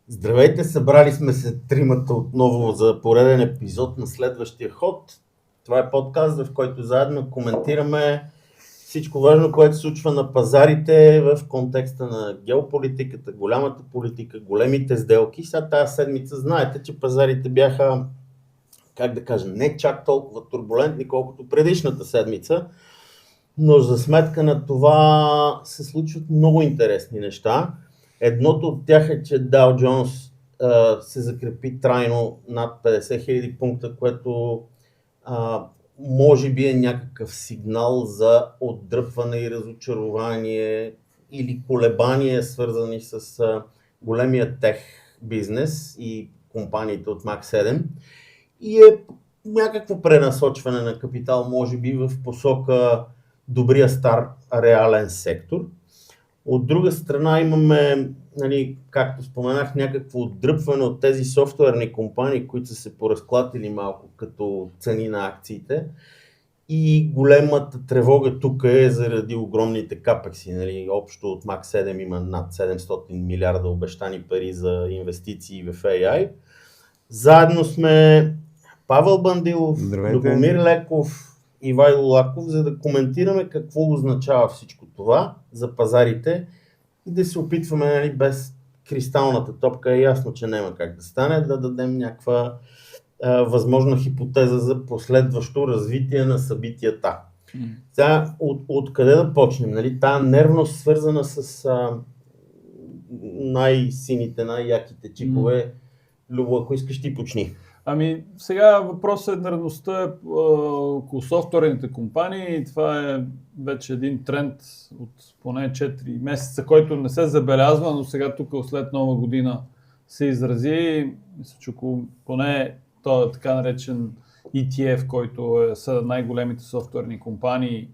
Здравейте, събрали сме се тримата отново за пореден епизод на следващия ход. Това е подкаст, в който заедно коментираме всичко важно, което се случва на пазарите в контекста на геополитиката, голямата политика, големите сделки. Сега тази седмица знаете, че пазарите бяха, не чак толкова турбулентни, колкото предишната седмица, но за сметка на това се случват много интересни неща. Едното от тях е, че Dow Jones се закрепи трайно над 50 000 пункта, което може би е някакъв сигнал за отдръпване и разочарование или колебание, свързани с големия тех бизнес и компаниите от Мак 7. И е някакво пренасочване на капитал, може би в посока добрия стар реален сектор. От друга страна имаме, както споменах, някакво отдръпване от тези софтуерни компании, които са се поразклатили малко като цени на акциите. И големата тревога тук е заради огромните капекси. Общо от Мак 7 има над 700 милиарда обещани пари за инвестиции в AI. Заедно сме Павел Бандилов, Любомир Леков, Ивайло Лаков, за да коментираме какво означава всичко това за пазарите и да се опитваме, без кристалната топка, е ясно, че няма как да стане, да дадем някаква възможна хипотеза за последващо развитие на събитията. Сега, откъде да почнем? Тая нервност, свързана с най-сините, най-яките чипове. Любо, ако искаш, ти почни. Сега въпросът е нервността около софтуерните компании. Това е вече един тренд от поне 4 месеца, който не се забелязва, но сега тук след Нова година се изрази. Мисля, че поне този така наречен ETF, който са най-големите софтуерни компании,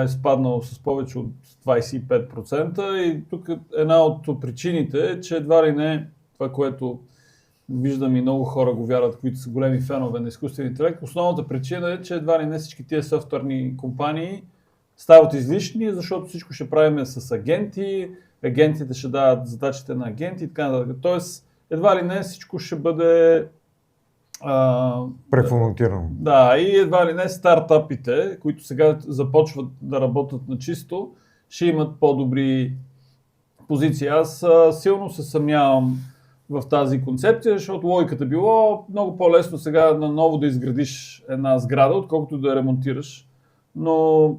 е спаднал с повече от 25%. И тук една от причините е, че едва ли не това, което виждам и много хора го вярват, които са големи фенове на изкуствен интелект. Основната причина е, че едва ли не всички тия софтуерни компании стават излишни, защото всичко ще правим с агенти, агентите ще дават задачите на агенти и така нататък. Тоест, едва ли не всичко ще бъде преформатирано. Да, и едва ли не стартапите, които сега започват да работят на чисто, ще имат по-добри позиции. Аз силно се съмнявам в тази концепция, защото логиката било много по-лесно сега наново да изградиш една сграда, отколкото да я ремонтираш. Но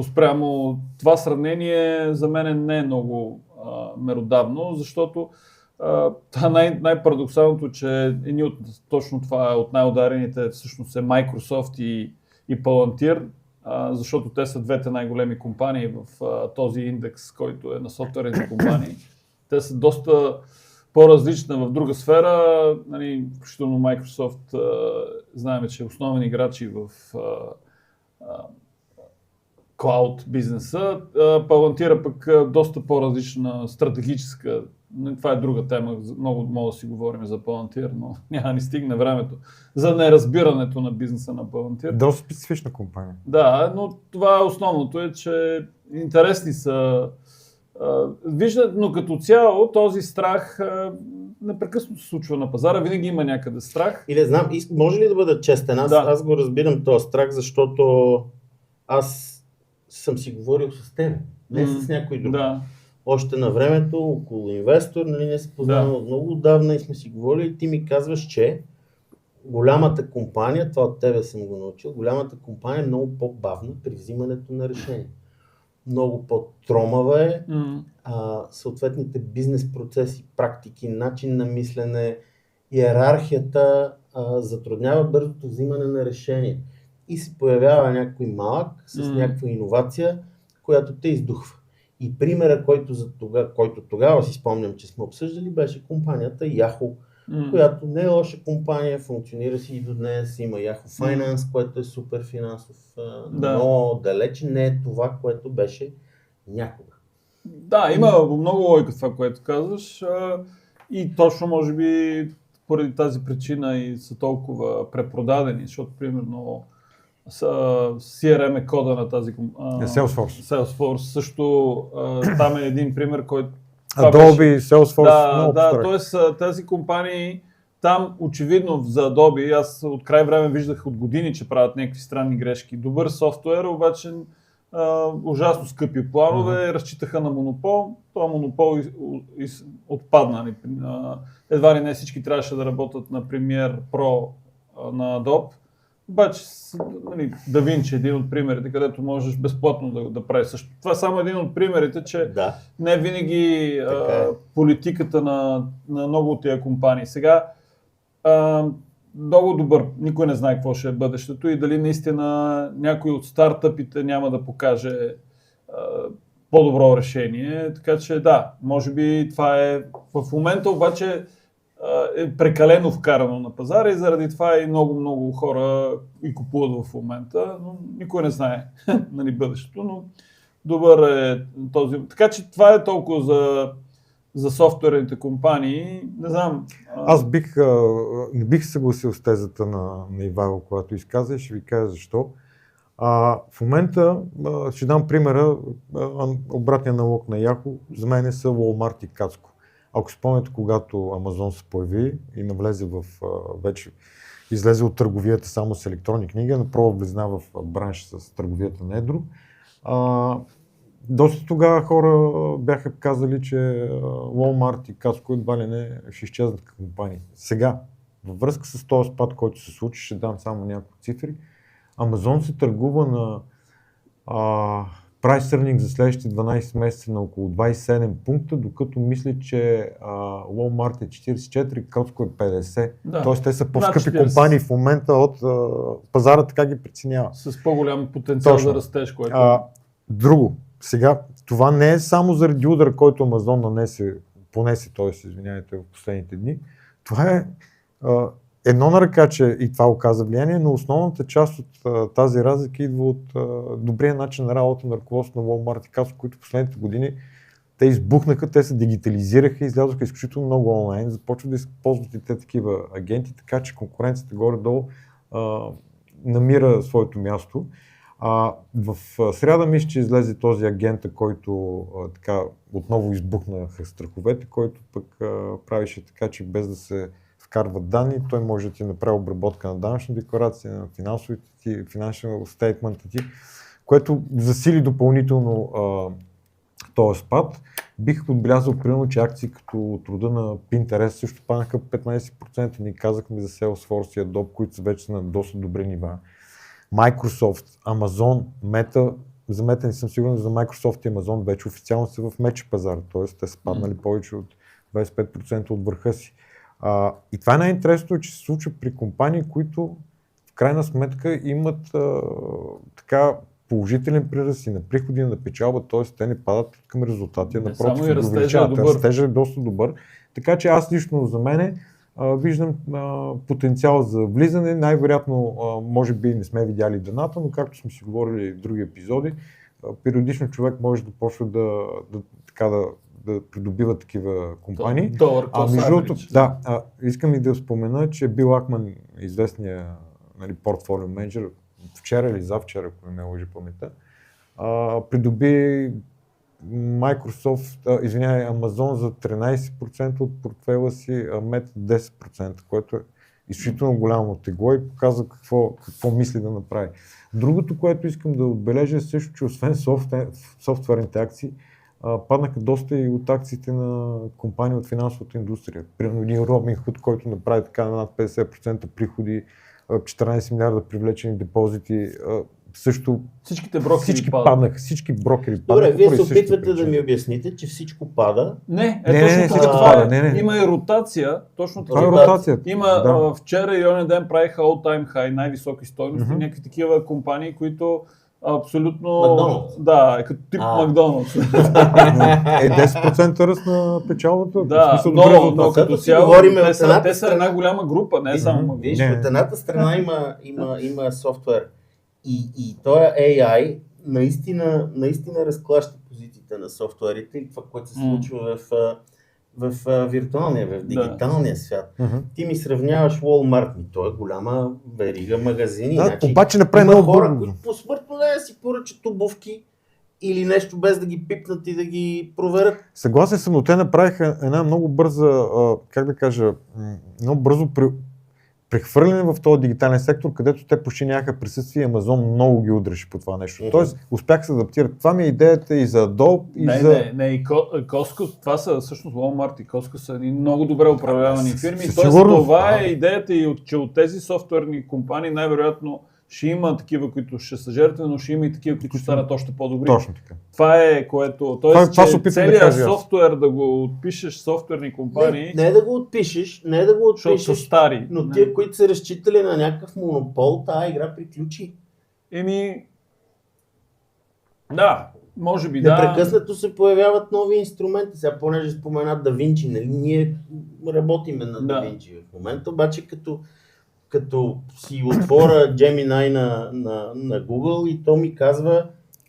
спрямо това сравнение за мен не е много меродавно, защото най-парадоксалното, че точно това от най-ударените всъщност е Microsoft и Palantir, защото те са двете най-големи компании в този индекс, който е на софтуерните компании. Те са доста по-различна в друга сфера, включително Microsoft, знаем, че е основен играч и в клауд бизнеса. Palantir пък доста по-различна стратегическа. Това е друга тема, много мога да си говорим за Palantir, но няма ни стигне времето за неразбирането на бизнеса на Palantir. Доста специфична компания. Да, но това е основното е, че интересни са. Виждат, но като цяло този страх непрекъснато се случва на пазара, винаги има някъде страх. Или знам, може ли да бъда честен? Аз го разбирам този страх, защото аз съм си говорил с теб, не с някой друг. Да. Още на времето, около инвестор, не се познаваме от много отдавна и сме си говорили и ти ми казваш, че голямата компания, това от тебе съм го научил, голямата компания е много по-бавна при взимането на решения. Много по-тромава е, съответните бизнес процеси, практики, начин на мислене, иерархията затруднява бързото взимане на решение. И се появява някой малък с някаква иновация, която те издухва. И примера, който тогава си спомням, че сме обсъждали, беше компанията Yahoo, която не е лоша компания, функционира си и до днес, има Yahoo Finance, което е супер финансов, но далече не е това, което беше някога. Да, има много логика това, което казваш и точно може би поради тази причина и са толкова препродадени, защото примерно CRM е кода на тази Salesforce. Salesforce също там е един пример, който Adobe, Salesforce, много Да, постарах. т.е. тези компании там очевидно за Adobe, аз от край време виждах от години, че правят някакви странни грешки. Добър софтуер, обаче ужасно скъпи планове, разчитаха на монопол, този монопол отпадна. Едва ли не всички трябваше да работят на Premiere Pro на Adobe. Обаче, нали, DaVinci е един от примерите, където можеш безплатно да правиш също. Това е само един от примерите, че не винаги политиката на много от тия компании. Сега много добър, никой не знае какво ще е бъдещето и дали наистина някой от стартъпите няма да покаже по-добро решение. Така че да, може би това е в момента, обаче е прекалено вкарано на пазара и заради това и много хора и купуват в момента, но никой не знае нали, бъдещето, но добър е този. Така че това е толкова за софтуерните компании. Не знам. Аз не бих съгласил с тезата на Ивайло, когато изказа и ще ви кажа защо. В момента ще дам примера, обратния налог на Yahoo, за мен са Walmart и Кацко. Ако спомняте, когато Amazon се появи и навлезе вече излезе от търговията само с електронни книги, направо влезна в бранш с търговията на едро. Доста тогава хора бяха казали, че Walmart и Costco едва ли не ще изчезнат като компании. Сега, във връзка с този спад, който се случи, ще дам само няколко цифри. Amazon се търгува на price earning за следващите 12 месеца на около 27 пункта, докато мисля, че Walmart е 44, Costco е 50. Да. Тоест те са по-скъпи компании в момента от пазара, така ги преценява. С по-голям потенциал за растеж, което... Друго. Сега, това не е само заради удара, който Amazon понесе, извинявайте, в последните дни. Това е едно на ръка, че и това оказа влияние, но основната част от тази разлика идва от добрия начин на работа на ръководството на Walmart и Costco, които в последните години те избухнаха, те се дигитализираха, излязоха изключително много онлайн, започват да използват и те такива агенти, така че конкуренцията горе-долу намира своето място. В сряда мисля, че излезе този агент, който така отново избухнаха страховете, който пък правише така, че без да се вкарват данни, той може да ти направи обработка на данъчна декларация, на финансовите ти, financial statement ти, което засили допълнително този спад. Бих отбелязал примерно, че акции като труда на Pinterest също паднаха 15%. Ние казахме за Salesforce и Adobe, които са вече на доста добри нива. Microsoft, Amazon, Meta, за Meta не съм сигурен, за Microsoft и Amazon вече официално са в мече пазар, т.е. те са паднали повече от 25% от върха си. И това е най-интересното, че се случва при компании, които в крайна сметка имат така положителен прираст и на приходи, на печалба, т.е. те не падат към резултати, напротив, ги увеличават. Растежът е доста добър. Така че аз лично за мене виждам потенциал за влизане. Най-вероятно, може би не сме видяли дъната, но както сме си говорили в други епизоди, периодично човек може да почва да придобива такива компании. Между другото, искам и да спомена, че Бил Акман, известният портфолио менеджер, вчера или завчера, ако не ме лъжи паметта, придоби Amazon за 13% от портфела си, а Meta 10%, което е изключително голямо тегло и показва какво мисли да направи. Другото, което искам да отбележа е също, че освен софтуерните акции, паднаха доста и от акциите на компании от финансовата индустрия. Примерно един Robinhood, който направи така над 50% приходи, 14 милиарда привлечени депозити, също всички паднаха. Всички брокери паднаха. Добре, вие се опитвате да ми обясните, че всичко пада. Не, всичко пада. Има и ротация. Точно така. Има вчера и онен ден правиха all-time high, най-високи стойности, някакви такива компании, които абсолютно... Макдоналдс. Да, като тип Макдоналдс. 10% ръст на печалбата. Да, но като цяло те са една голяма група, не само. Виж, от едната страна има софтуер и този AI наистина разклаща позициите на софтуерите и това, което се случва в виртуалния, в дигиталния свят. Ти ми сравняваш Walmart, то е голяма верига магазини. Обаче направи много хора, които по смъртно да си поръчат обувки или нещо без да ги пипнат и да ги проверят. Съгласен съм, но те направиха една много бърза, много бързо прехвърляне в този дигитален сектор, където те почти нямаха присъствие и Амазон много ги удреше по това нещо. Тоест, успяха се адаптират. Това ми е идеята и за Adobe, и за... и Costco, това са всъщност Walmart и Costco са едни много добре управлявани фирми. Тоест, сигурно. това е идеята и че от тези софтуерни компании най-вероятно ще има такива, които ще са жертви, но ще има и такива, които ще станат още по-добри. Точно така. Това е което... Тоест, че целият софтуер да го отпишеш софтуерни компании... Не да го отпишеш, защото са стари. Но тия, които са разчитали на някакъв монопол, тази игра приключи. Да, може би да. Непрекъснато се появяват нови инструменти. Сега, понеже спомена Да Винчи, нали? Ние работиме на Да Винчи в момента, обаче като си отворя Gemini на Google и то ми казва,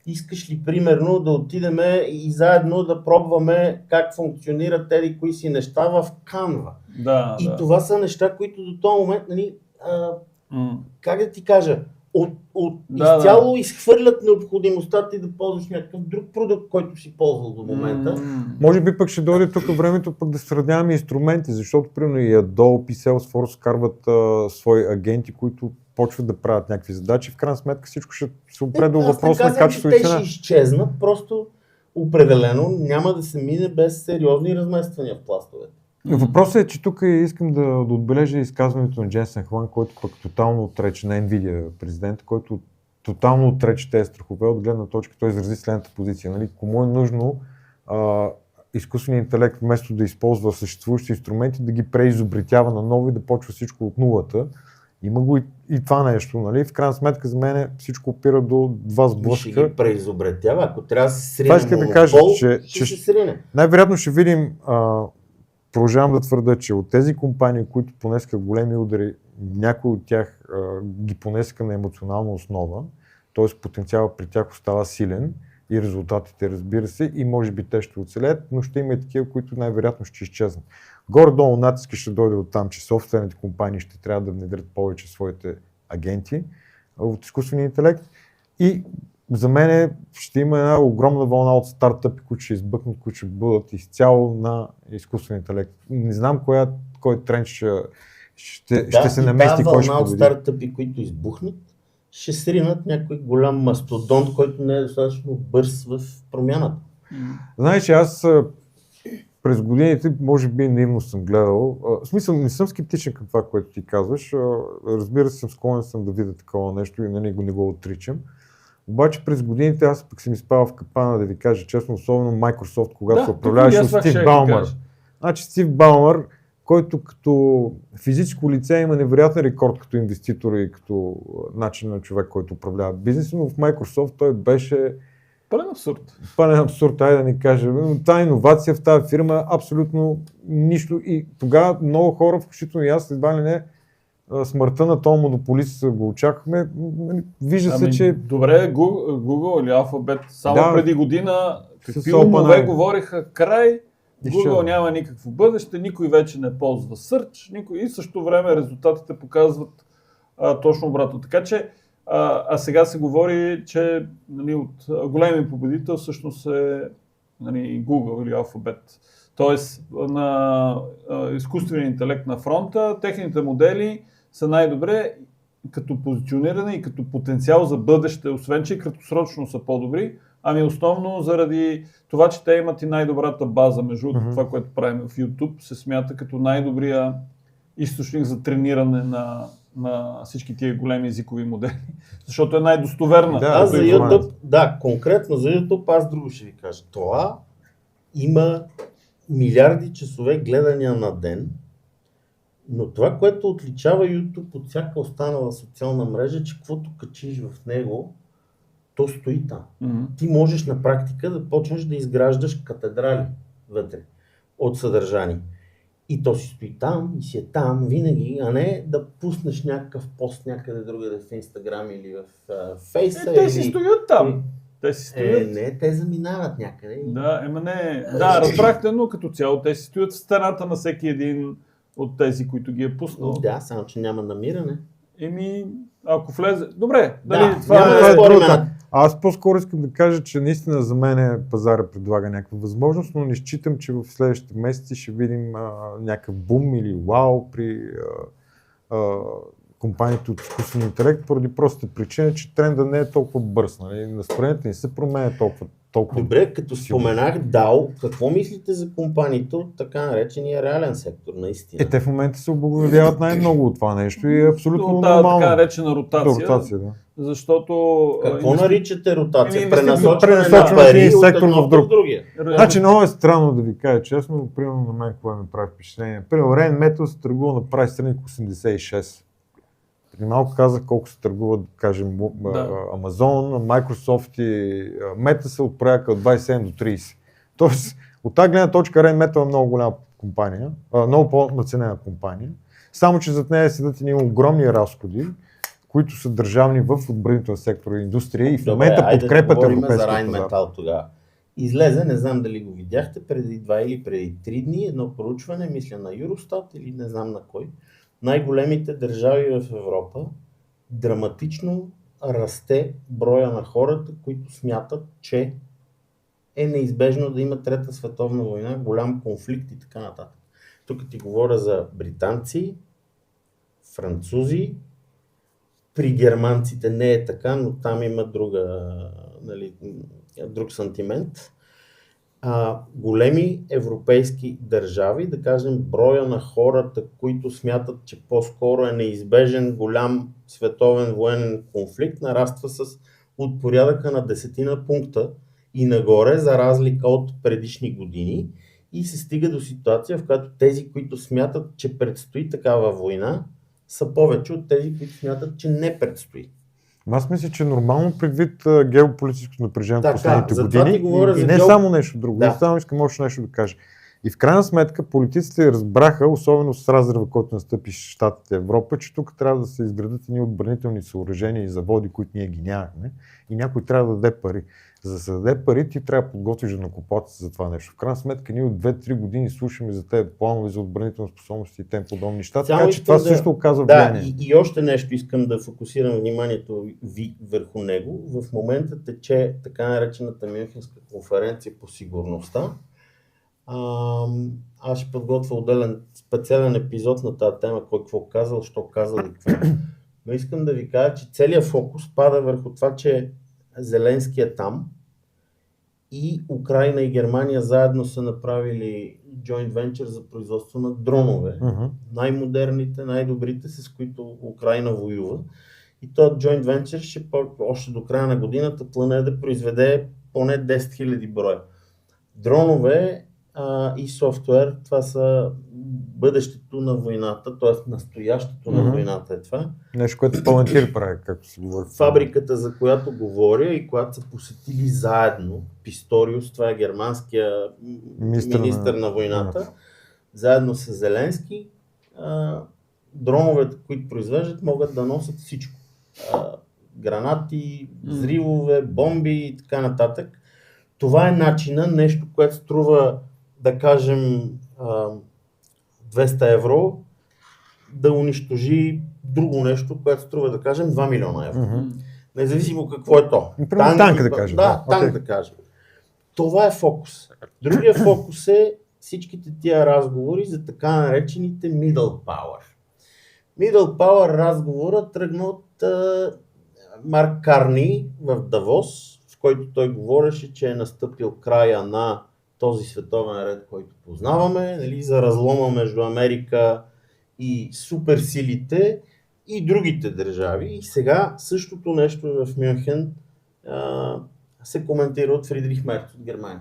искаш ли примерно да отидем и заедно да пробваме как функционират тези кои си неща в Canva. Това са неща, които до този момент, нали, как да ти кажа, изцяло изхвърлят необходимостта ти да ползваш някакъв друг продукт, който си ползвал до момента. Може би пък ще дойде тук времето пък да сравняваме инструменти, защото примерно и Adobe и Salesforce карват свои агенти, които почват да правят някакви задачи. В крайна сметка всичко ще се опре до въпрос на качество и цена. Те ще изчезнат, просто определено няма да се мине без сериозни размествания в пластовете. Въпросът е, че тук искам да отбележа изказването на Дженсен Хуанг, който пък тотално отрече на Nvidia президент, който тотално отрече тези страхове от гледна точка, той изрази следната позиция. Нали? Кому е нужно изкуственият интелект вместо да използва съществуващи инструменти, да ги преизобретява наново и да почва всичко от нулата. Има го и това нещо, нали? В крайна сметка за мен всичко опира до два сблъсъка. Ще ги преизобретява, ако трябва да се срине това искам да кажа, че се срине. Най-вероятно ще видим, продължавам да твърда, че от тези компании, които понесаха големи удари, някои от тях ги понесаха на емоционална основа, т.е. потенциалът при тях остава силен и резултатите, разбира се, и може би те ще оцелеят, но ще има и такива, които най-вероятно ще изчезнат. Горе-долу натиски ще дойде от там, че собствените компании ще трябва да внедрят повече своите агенти от изкуствения интелект и за мен ще има една огромна вълна от стартъпи, които ще избъкнат, които ще бъдат изцяло на изкуствен интелект. Не знам кой тренд ще се намести, кой ще победи. Вълна от стартъпи, които избухнат, ще сринат някой голям мастодонт, който не е достатъчно бърз в промяната. Знаеш, аз през годините, може би наивно съм гледал, в смисъл не съм скептичен към това, което ти казваш, разбира се, съм склонен да видя такова нещо и не го отричам. Обаче през годините аз пък съм изпал в капана, да ви кажа честно, особено Microsoft, когато се управляваше от Стив Балмър. Значи Стив Балмър, който като физическо лице има невероятен рекорд като инвеститор и като начин на човек, който управлява бизнес, но в Microsoft той беше пълен абсурд. Пълен абсурд, да ни кажем. Та иновация в тази фирма абсолютно нищо и тогава много хора, включително и аз, едва ли не, смъртта на този монополист го очаквахме. Вижда се, че... Добре, Google или Alphabet, само преди година какви умове говориха край, Google няма никакво бъдеще, никой вече не ползва Search, и в същото време резултатите показват точно обратно. Така че, сега се говори, че от големи победител всъщност е Google или Alphabet. Тоест на изкуствения интелект на фронта, техните модели са най-добре като позициониране и като потенциал за бъдеще, освен че краткосрочно са по-добри, ами основно заради това, че те имат и най-добрата база. Между това, което правим в YouTube, се смята като най-добрия източник за трениране на всички тия големи езикови модели, защото е най-достоверна. За YouTube, конкретно за YouTube аз друго ще ви кажа. Това има милиарди часове гледания на ден, но това, което отличава YouTube от всяка останала социална мрежа, че каквото качиш в него, то стои там. Ти можеш на практика да почнеш да изграждаш катедрали вътре от съдържание. И то си стои там и си е там винаги, а не да пуснеш някакъв пост някъде другаде в Instagram или в Face. Те си стоят там. Те си стоят. Не, те заминават някъде. Разбрахте, но като цяло те си стоят в стената на всеки един от тези, които ги е пуснал. Да, само че няма намиране. Ако влезе... Добре, това е другата. Аз по-скоро искам да кажа, че наистина за мен пазара предлага някаква възможност, но не считам, че в следващите месеци ще видим някакъв бум или вау при компаниите от изкуствен интелект, поради простата причина, че тренда не е толкова бърз. Нали? Настроението не се променя толкова. Добре, като споменах DAO, какво мислите за компаниите от така наречения реален сектор, наистина? Те в момента се облагодетелстват най-много от това нещо и е абсолютно нормално. Така наречена ротация. Да. Защото... Какво наричате ротация? Пренасочване на пари от сектор едно в друг. другия. Значи много е странно да ви кажа честно, но примерно на мен какво ми прави впечатление. Примерно Rain Metal се търгува на прайс тръгник 86. Преди малко казах колко се търгуват, да кажем, Amazon, Microsoft и Meta се от порядъка от 27 до 30. Тоест, от тази гледна точка Rain Metal е много голяма компания, много по-наценена компания, само че зад нея седат едни огромни разходи, които са държавни в отбранителен сектор и индустрия и в момента подкрепят европейския пазар. За Rain Metal тогава. Излезе, не знам дали го видяхте, преди 2 или преди 3 дни, едно проучване, мисля на Eurostat или не знам на кой. Най-големите държави в Европа драматично расте броя на хората, които смятат, че е неизбежно да има трета световна война, голям конфликт и така нататък. Тук ти говоря за британци, французи, при германците не е така, но там има друг сантимент. Големи европейски държави, да кажем, броя на хората, които смятат, че по-скоро е неизбежен голям световен военен конфликт, нараства от порядъка на 10 пункта и нагоре, за разлика от предишни години, и се стига до ситуация, в която тези, които смятат, че предстои такава война, са повече от тези, които смятат, че не предстои. Аз мисля, че нормално предвид геополитическото напрежение в последните години и не само нещо друго. Да. Само искам още нещо да кажа. И в крайна сметка политиците разбраха, особено с разрива, който настъпи в Щатите Европа, че тук трябва да се изградат едни отбранителни съоръжения и заводи, които ние ги нямахме, и някой трябва да даде пари. За да се даде пари, ти трябва да подготвиш данъкоплатеца за това нещо. В крайна сметка ние от 2-3 години слушаме за тези планове за отбранителни способности и тем подобни неща, така че това също оказва влияние. Да, и още нещо искам да фокусирам вниманието ви върху него. В момента тече така наречената Мюнхенска конференция по сигурността. Аз ще подготвя отделен специален епизод на тази тема, кой какво казал, що казал и какво. Но искам да ви кажа, че целият фокус пада върху това, че Зеленски е там и Украйна и Германия заедно са направили joint venture за производство на дронове. Най-модерните, най-добрите, с които Украйна воюва. И този joint venture ще още до края на годината плана е да произведе поне 10 000 броя. Дронове и софтуер, това са бъдещето на войната, т.е. настоящето на войната е това. Нещо, което Палантир прави, както се говори. Фабриката, за която говоря и която са посетили заедно, Писториус, това е германския министър на войната, заедно с Зеленски, дроновете, които произвеждат, могат да носят всичко. Гранати, взривове, бомби и така нататък. Това е начина, нещо, което струва, да кажем, 200 евро, да унищожи друго нещо, което струва, да кажем, 2 милиона евро. Независимо какво е то. Танк, да кажем. Да, танк да кажем. Това е фокус. Другия фокус е всичките тия разговори за така наречените middle power. Middle power разговора тръгна от Марк Карни в Давос, в който той говореше, че е настъпил края на този световен ред, който познаваме, нали, за разлома между Америка и суперсилите и другите държави. И сега същото нещо в Мюнхен се коментира от Фридрих Мерц от Германия.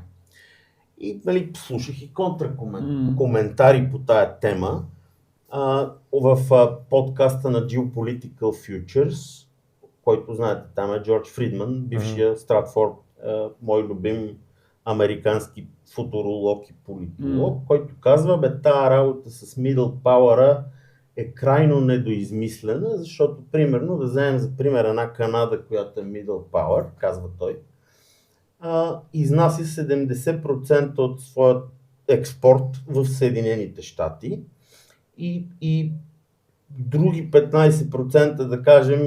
И нали, слушах и контракоментари по тая тема в подкаста на Geopolitical Futures, който знаете, там е Джордж Фридман, бившия Стратфорд, мой любим американски футуролог и политолог, който казва, тая работа с middle power е крайно недоизмислена, защото, примерно, да вземем за пример една Канада, която е middle power, казва той, изнася 70% от своят експорт в Съединените щати и други 15%, да кажем,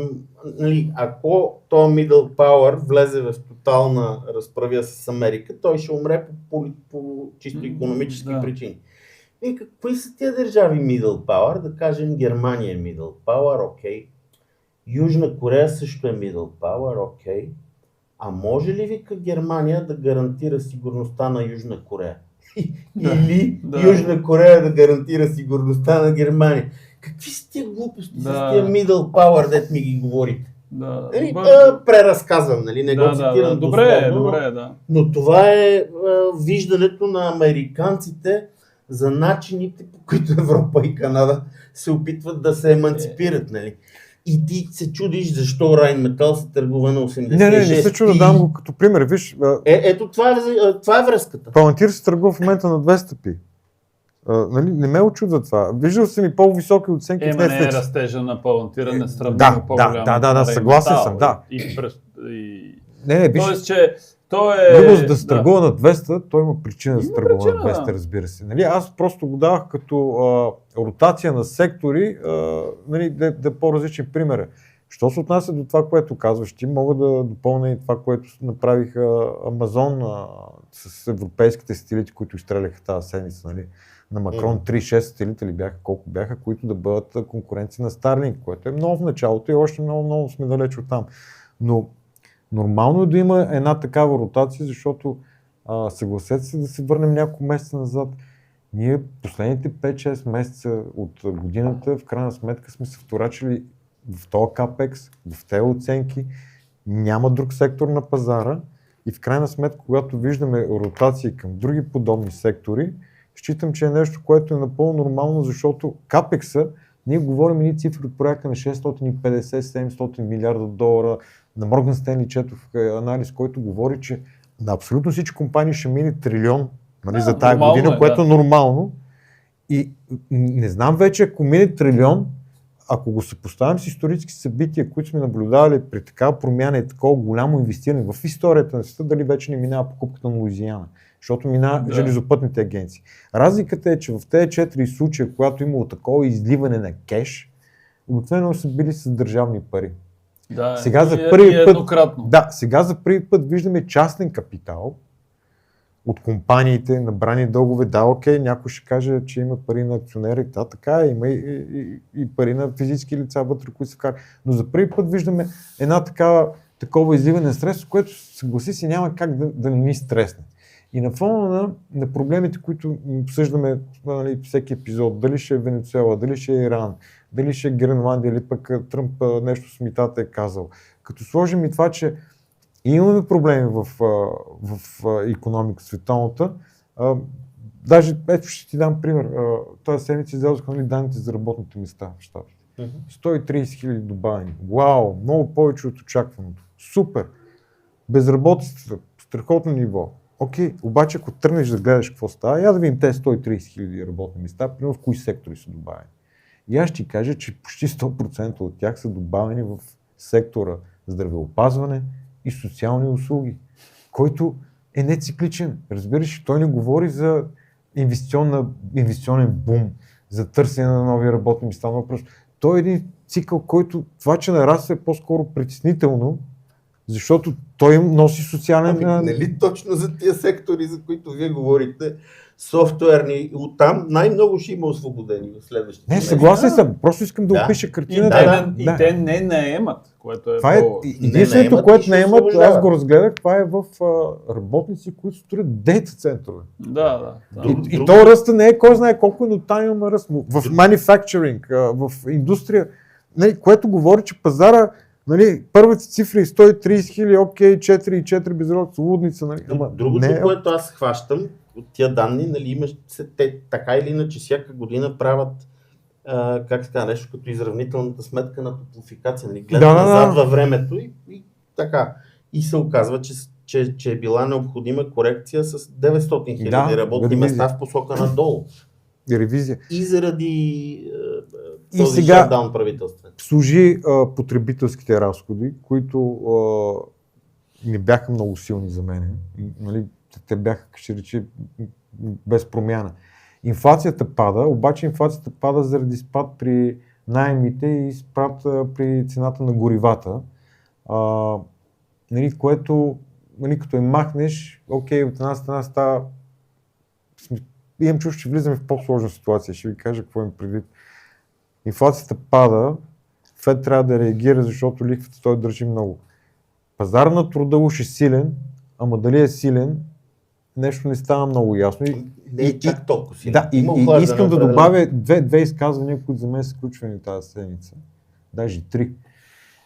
нали, ако този middle power влезе в тотална разправя с Америка, той ще умре по чисто икономически причини. И какви са тия държави middle power? Да кажем, Германия е middle power, окей. Южна Корея също е middle power, окей. А може ли, вика, Германия да гарантира сигурността на Южна Корея? Или Южна Корея да гарантира сигурността на Германия? Какви са тия глупости с тия middle power, дет ми ги говорите? Преразказвам, нали? Не го цитирам дословно, но това е виждането на американците за начините, по които Европа и Канада се опитват да се еманципират, нали? И ти се чудиш защо Райнметал се търгува на 86. Не се чуда, дам го като пример. Виж, ето това е връзката. Палантир се търгува в момента на 200 пи. Нали, не ме очудва това. Виждал съм и по-високи оценки в Netflix. Не е растежа на Палантира несравнимо по-голямо. Да, съгласен съм, да. Виж, тоест, че той е... Друго, за да се търгува на 200, той има причина да се търгува на 200, разбира се. Нали, аз просто го давах като ротация на сектори, нали, да по-различни примери. Що се отнася до това, което казваш, ти мога да допълня и това, което направиха Амазон с европейските сателити, които изстреляха тази седмица. Нали. На Макрон 3-6 сателита ли бяха, колко бяха, които да бъдат конкуренции на Starlink, което е много в началото и още много сме далеч от там. Но нормално е да има една такава ротация, защото съгласете се да се върнем няколко месеца назад. Ние последните 5-6 месеца от годината в крайна сметка сме се вторачили в този капекс, в тези оценки. Няма друг сектор на пазара и в крайна сметка, когато виждаме ротации към други подобни сектори, считам, че е нещо, което е напълно нормално, защото капекса, ние говорим и цифри от проекта на 650-700 милиарда долара. На Морган Стенли четох анализ, който говори, че на абсолютно всички компании ще мине трилион, нали, за тая година, което е нормално. И не знам вече, ако мине трилион, ако го съпоставим с исторически събития, които сме наблюдавали при такава промяна и такова голямо инвестиране в историята на света, дали вече не минава покупката на Луизиана, защото минава железопътните агенции. Разликата е, че в тези 4 случая, когато имало такова изливане на кеш, обикновено са били с държавни пари. Да, сега за първи път виждаме частен капитал от компаниите, набрани дългове. Да, окей, някой ще каже, че има пари на акционери, да, така има и пари на физически лица вътре, които се карат. Но за първи път виждаме една такова изливане на средства, което съгласи се няма как да не ни стресне. И на фона на проблемите, които обсъждаме, нали, всеки епизод, дали ще е Венецуела, дали ще е Иран, дали ще е Гренландия или пък Тръмп нещо с митата е казал. Като сложим и това, че имаме проблеми в икономика световната, даже ето ще ти дам пример. Тази седмица излязоха данните за работните места в щатите. 130 хиляди добавени. Вау, много повече от очакваното. Супер! Безработицата, страхотно ниво. Окей, обаче ако тръгнеш да гледаш какво става, я да видим тези 130 хиляди работни места, примерно в кои сектори са добавени. И аз ще ти кажа, че почти 100% от тях са добавени в сектора здравеопазване и социални услуги, който е нецикличен. Разбираш, той не говори за инвестиционен бум, за търсене на нови работни места. Той е един цикъл, който това, че нараства е по-скоро притеснително, защото той им носи социален... Нали точно за тия сектори, за които вие говорите, софтуерни, оттам най-много ще има освободени в следващите. Не, съгласен съм, просто искам да опиша картината. И те не наемат, което е единственото, което наемат, аз го разгледах, това е в работници, които строят дейта центрове. Да. И то ръста не е кой знае колко, но там има ръст. В manufacturing, в индустрия, което говори, че пазара, нали, първите цифри 130 хиляди, окей, 4,4 безработица, лудница. Нали. Другото, което аз хващам от тия данни, нали, те така или иначе всяка година правят нещо като изравнителната сметка на топлофикация. Нали, гледат назад във времето и така. И се оказва, че е била необходима корекция с 900 хиляди работни места в посока надолу. И ревизия. И заради този шатдаун правителствен. Служи потребителските разходи, които не бяха много силни за мен. Нали, те бяха, ще речи, без промяна. Инфлацията пада, обаче инфлацията пада заради спад при найемите и спрат при цената на горивата, нали, което нали, като я махнеш, окей, от една страна става, имам чувство, че влизаме в по-сложна ситуация, ще ви кажа какво им предвид. Инфлацията пада, Фед трябва да реагира, защото лихвата той държи много. Пазар на труда уж е силен, ама дали е силен, нещо не става много ясно. Не е чак толкова силен. Да, Има и охлаждане искам да определено. добавя две изказвания, които за мен са ключвани тази седмица. Даже три.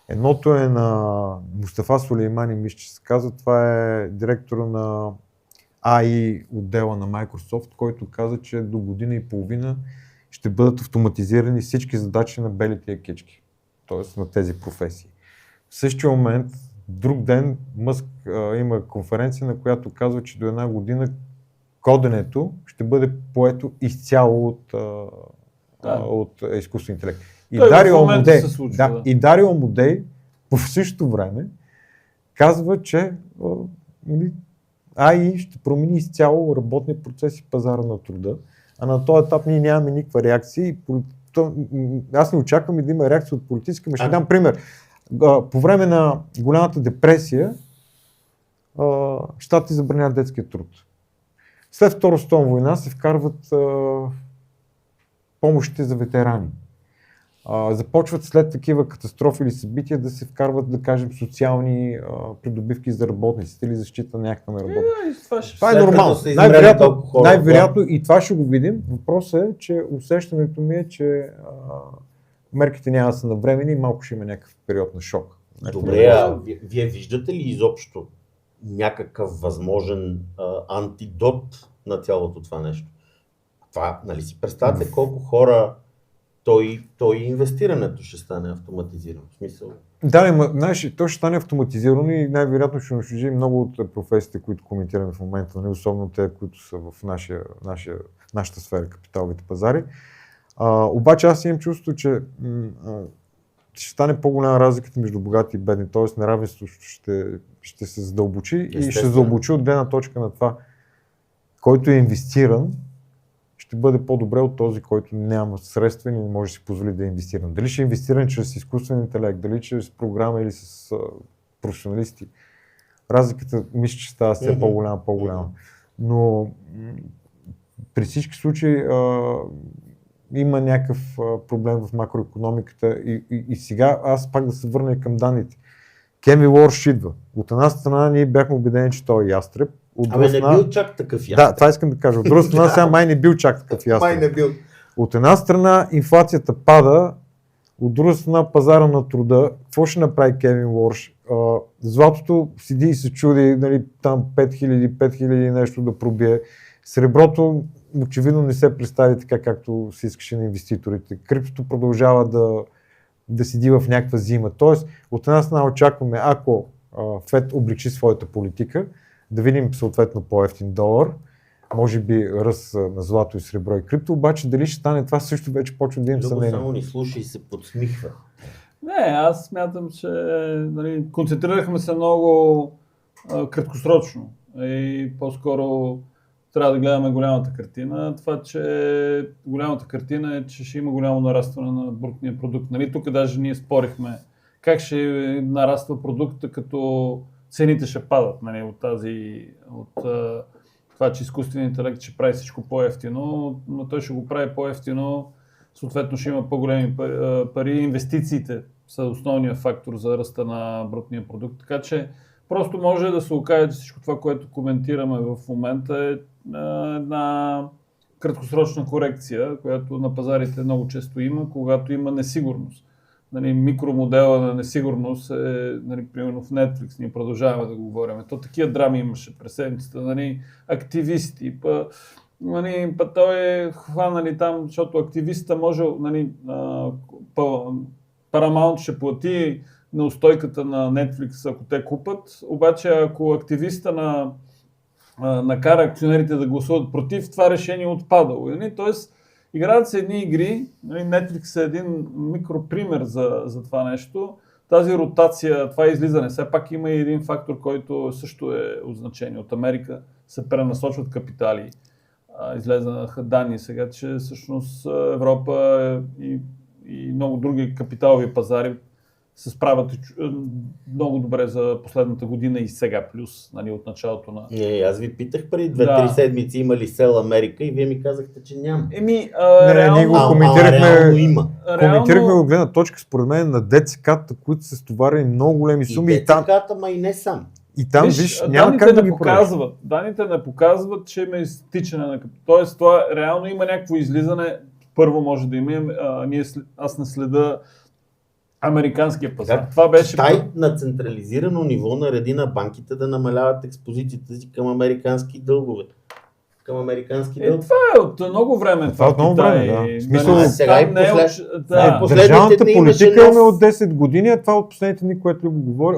Едното е на Мустафа Сулеймани, мисля, че се казва. Това е директора на AI отдела на Microsoft, който каза, че до година и половина ще бъдат автоматизирани всички задачи на белите якички. Т.е. на тези професии. В същия момент, друг ден, Мъск има конференция, на която казва, че до една година коденето ще бъде поето изцяло от изкуствен интелект. И Дарио Амодей по същото време казва, че AI ще промени изцяло работния процес и пазара на труда, а на този етап ние нямаме никаква реакция. Аз не очаквам и да има реакция от политическа, но ще дам пример. По време на голямата депресия щатите забраняват детския труд. След Втора световна война се вкарват помощите за ветерани. Започват след такива катастрофи или събития да се вкарват, да кажем, социални придобивки за работниците или защита на някаква на работниците. Това е нормално. Най-вероятно и това ще го видим. Въпросът е, че усещането ми е, че мерките няма да са навремени и малко ще има някакъв период на шок. Добре, а вие виждате ли изобщо някакъв възможен антидот на цялото това нещо? Това, нали си представяте колко хора той инвестирането ще стане автоматизирано? В смисъл? Да, знаеш, то ще стане автоматизирано и най-вероятно ще унищожи много от професиите, които коментираме в момента, нали, особено те, които са в нашата сфера, капиталовите пазари. Обаче аз имам чувство, че ще стане по-голяма разликата между богати и бедни, т.е. неравенството ще се задълбочи и ще задълбочи от гледна точка на това, който е инвестиран, ще бъде по-добре от този, който няма средства и не може да си позволи да е инвестиран. Дали ще е инвестиран чрез изкуствен интелект, дали чрез програма или с професионалисти. Разликата мисля, че става все по-голяма. Но при всички случаи има някакъв проблем в макроекономиката и сега аз пак да се върна към данните. Кеми Уорш идва. От една страна ние бяхме убедени, че той е ястреб. Не бил чак такъв ястреб. Да, това искам да кажа. От друга страна сега май не бил чак такъв ястреб. Май не бил. От една страна инфлацията пада, от друга страна пазара на труда. Какво ще направи Кевин Уорш? Златото седи и се чуди, нали, там 5000 нещо да пробие. Среброто очевидно не се представи така, както се искаше на инвеститорите. Криптото продължава да седи в някаква зима. Тоест, от една страна очакваме, ако Фед облегчи своята политика, да видим съответно по-евтин долар, може би ръст на злато и сребро и крипто, обаче дали ще стане това също вече почва да имам съмнение. Само ни слуша и се подсмихва. Не, аз смятам, че концентрирахме се много краткосрочно и по-скоро трябва да гледаме голямата картина. Това, че голямата картина е, че ще има голямо нарастване на брутния продукт. Нали, тук даже ние спорихме как ще нараства продукта, като цените ще падат, нали, от това, че изкуственият интелект ще прави всичко по-евтино, но той ще го прави по-евтино, съответно ще има по-големи пари. Инвестициите са основният фактор за ръста на брутния продукт, така че просто може да се окаже, че всичко това, което коментираме в момента е една краткосрочна корекция, която на пазарите много често има, когато има несигурност. Нали, микромодела на несигурност е, нали, примерно в Netflix, ние продължаваме да го говорим. То такива драми имаше през седмицата, нали, активисти, той е хванали там, защото активиста може, нали, Paramount ще плати неустойката на Netflix, ако те купат, обаче ако активиста накара акционерите да гласуват против, това решение е отпадало. Нали? Тоест, играят се едни игри, Netflix е един микропример за това нещо. Тази ротация, това излизане, все пак има и един фактор, който също е от значение. От Америка се пренасочват капитали. Излезнаха данни сега, че всъщност Европа и много други капиталови пазари се справят много добре за последната година и сега плюс, нали, от началото на... Не, аз ви питах преди 2-3 седмици има ли Сел Америка и вие ми казахте, че няма. Ние реално... го коментирахме, има. коментирахме от гледна точка, според мен, на ДЦК-та, които са стоварени много големи суми. И ДЦК-та, ма и не сам. И там, виж, няма как да ги показват. Данните не показват, че има изтичане на капитал. Тоест, това реално има някакво излизане. Първо може да има, аз не следа американския пазар. Това беше... Китай на централизирано ниво нареди на банките да намаляват експозицията си към американски дългове. Към американски дългове. Това е от много време. Това от много време, да. В смисъл, сега и държавната политика е от 10 години, а това от последните дни, което Любо говори,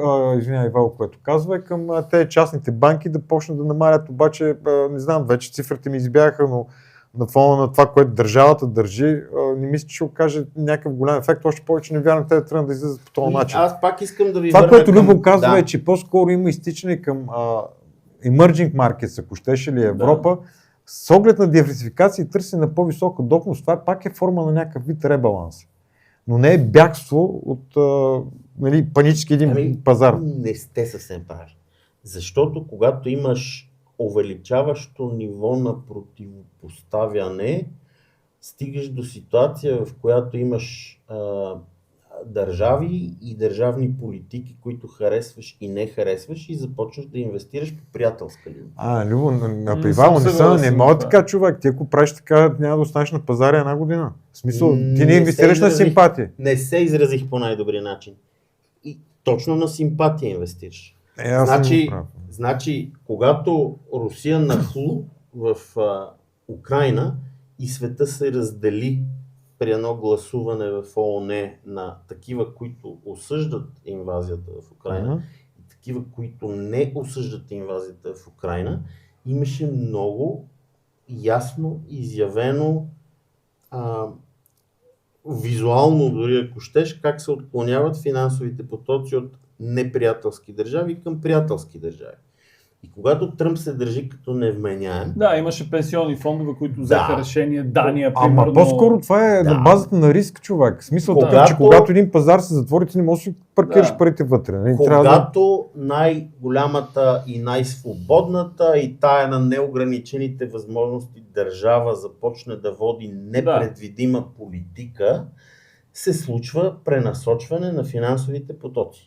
Ивал, което казва, е към те частните банки да почнат да намалят, обаче, не знам, вече цифрите ми избягаха, но на фона на това, което държавата държи, не мисля, че ще окаже някакъв голям ефект. Още повече не вярвам те да тръгнат да излизат по този начин. Аз пак искам да ви това, върна което към... Любо казва е, че по-скоро има изтичане към emerging markets, ако щеше ли Европа, с оглед на диверсификация и търсене на по-висока доходност. Това пак е форма на някакъв вид ребаланс. Но не е бягство от панически един пазар. Не сте съвсем прави. Защото когато имаш увеличаващо ниво на противопоставяне, стигаш до ситуация, в която имаш държави и държавни политики, които харесваш и не харесваш и започваш да инвестираш по приятелска линия. Любо, Ивало, не мога така, човек. Ти ако правиш така, няма да останеш на пазара една година. В смисъл, ти не инвестираш на симпатия. Не се изразих по най-добрия начин. И точно на симпатия инвестираш. Значи, когато Русия нахлу в Украйна и света се раздели при едно гласуване в ООН на такива, които осъждат инвазията в Украйна и такива, които не осъждат инвазията в Украйна, имаше много ясно изявено визуално, дори ако щеш, как се отклоняват финансовите потоци от неприятелски държави към приятелски държави. И когато Тръмп се държи като невменяем... Да, имаше пенсионни фондове, които взеха решение. Дания, примерно... Ама по-скоро това е на базата на риск, човек. В смисъл така, че когато един пазар се затвори, ти не можеш да си паркираш парите вътре. Когато най-голямата и най-свободната и тая на неограничените възможности държава започне да води непредвидима политика, се случва пренасочване на финансовите потоци.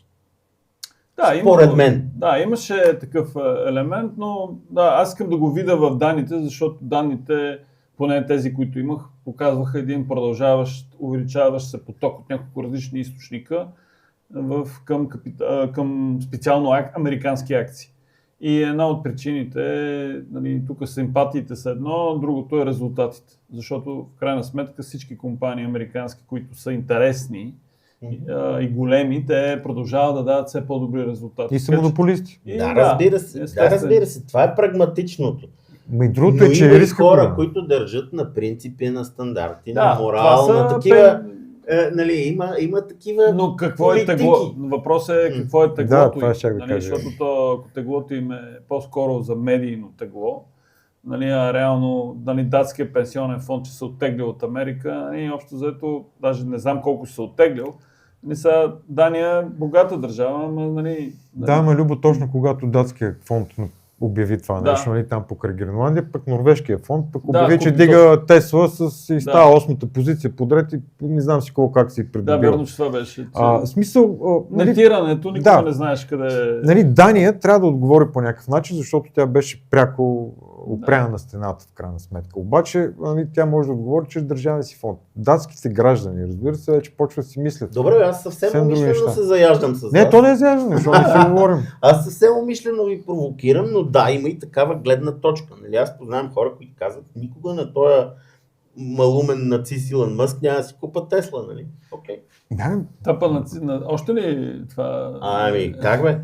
Според мен. Да, имаше такъв елемент, но аз искам да го видя в данните, защото данните, поне тези, които имах, показваха един продължаващ, увеличаващ се поток от няколко различни източника към специално американски акции. И една от причините е, тук симпатиите са едно, другото е резултатите. Защото в крайна сметка всички компании американски, които са интересни, и големи, те продължават да дават все по-добри резултати. И са монополисти. Разбира се. Това е прагматичното. Но е, че има и хора, които държат на принципи, на стандарти, на морал, на такива... Има такива. Но какво е тегло? Въпросът е какво е теглото. Да, това ще го кажа. Защото ако теглото им е по-скоро за медийно тегло, а реално датския пенсионен фонд, че се оттегля от Америка, общо заето, даже не знам колко ще се оттеглял. Дания богата държава, Да, Любо, точно когато датския фонд обяви това нещо, там покрай Гренландия, пък норвежкия фонд пък обяви, че дига Тесла и става 8-та позиция подред и не знам си колко как си придобил. Да, верно, че това беше. Смисъл... Нетирането, никога не знаеш къде... Дания трябва да отговори по някакъв начин, защото тя беше пряко опряна на стената в крайна сметка. Обаче тя може да отговори чрез държавния си фонд. Датските граждани, разбира се, вече почват да си мислят. Добре, аз съвсем умишлено се заяждам с вас. Не, то не е заяждане, защото не си говорим. Аз съвсем умишлено ви провокирам, но да, има и такава гледна точка. Аз познавам хора, които казват, никога на този малумен нацист Илон Мъск няма да си купа Тесла, нали? Окей. Още ли това... Как бе?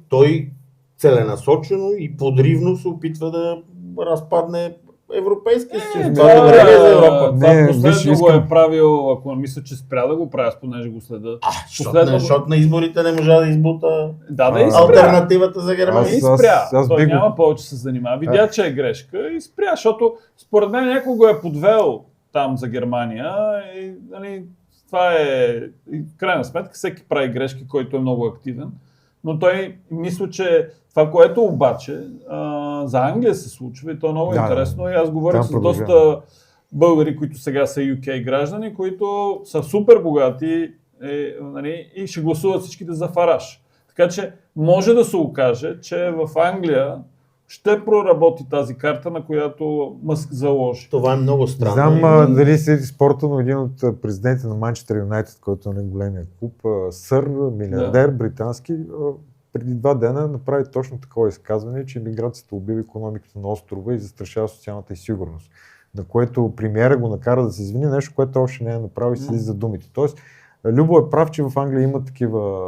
Той целенасочено и подривно се опитва да разпадне Европейския съюз. Това е добре за Европа. Това последно го е правил, ако мисля, че спря да го прави, понеже го следа. Защото на изборите не можа да избута изпря. Алтернативата за Германия. И спря. Той няма повече се занимава. Видя, че е грешка и спря, защото според мен някой го е подвел там за Германия и, нали, това е, и в крайна сметка всеки прави грешки, който е много активен, но той мисля, че това, което обаче за Англия се случва и то е много интересно и аз говорих с доста българи, които сега са UK граждани, които са супер богати нали, и ще гласуват всичките за Фараш. Така че може да се окаже, че в Англия ще проработи тази карта, на която Мъск заложи. Това е много странно. Знам дали следи спорта, но един от президентите на Манчестър Юнайтед, който е големия клуб, сър, милиардер, британски, преди 2 дена направи точно такова изказване, че миграцията убива икономиката на острова и застрашава социалната и сигурност. На което премиера го накара да се извини, нещо, което още не е направил и седи за думите. Тоест, Любо е прав, че в Англия има такива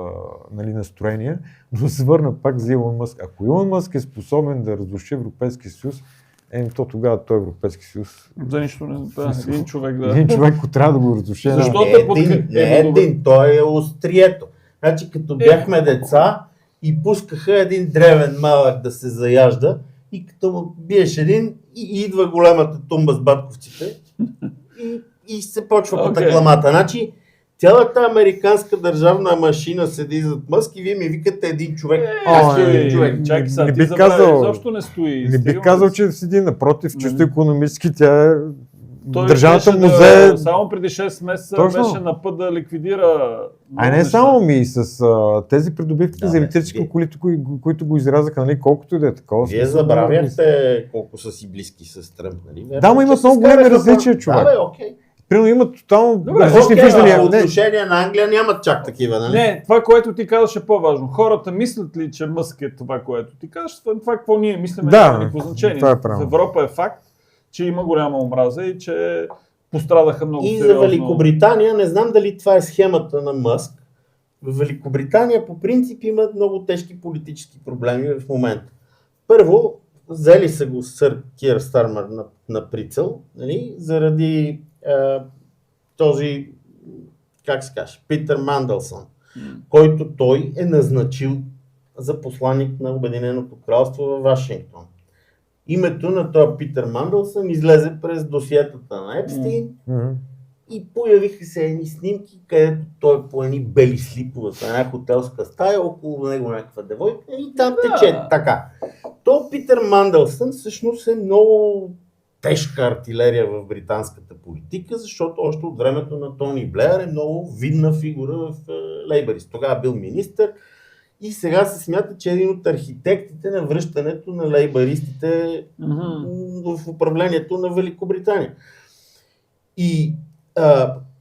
настроения, но се върна пак за Илон Мъск. Ако Илон Мъск е способен да разруши Европейския съюз, то тогава той Европейски съюз. За нищо не. Един човек да. Един човек, който трябва да го разруши. Защо един, той е острието. Значи като бяхме деца и пускаха един древен малък да се заяжда и като му биеш един и идва големата тумба с батковците и се почва патакламата. Значи цялата американска държавна машина седи зад Мъск и вие ми викате един човек. Чакай сега, не ти бих забравя, казал, защо не стои? Не бих казал, че седи напротив, чисто икономически тя е той държавната музея. Само преди 6 месеца Точно. беше на път да ликвидира. Не само ми, с тези придобивките за електрически коли, които го изрязаха, нали, колкото и да е такова. Вие забравяхте колко са си близки с Тръмп, нали? Да, но имат много големи различия, човек. Да, бе, окей. Примерно имат тотално Добре, различни виждания. По отношение на Англия нямат чак такива, нали? Не, това, което ти казваш е по-важно. Хората мислят ли, че Мъск е това, което ти казваш? Това, какво ние мислим, няма никакво значение. Това е В Европа е факт, че има голяма омраза и че пострадаха много сериозно. И за Великобритания, не знам дали това е схемата на Мъск. В Великобритания по принцип имат много тежки политически проблеми в момента. Първо, взели са го сър Кир Стармер на прицел, нали, заради този, как се каже, Питър Мандълсън, който той е назначил за посланик на Обединеното кралство във Вашингтон. Името на този Питър Мандълсън излезе през досиетата на Епстин и появиха се едни снимки, където той е по едни бели слипове в една хотелска стая, около него някаква девойка и там тече така. То Питър Мандълсън всъщност е много тежка артилерия в британската политика, защото още от времето на Тони Блеер е много видна фигура в Лейбърист. Тогава бил министър и сега се смята, че е един от архитектите на връщането на лейбъристите в управлението на Великобритания. И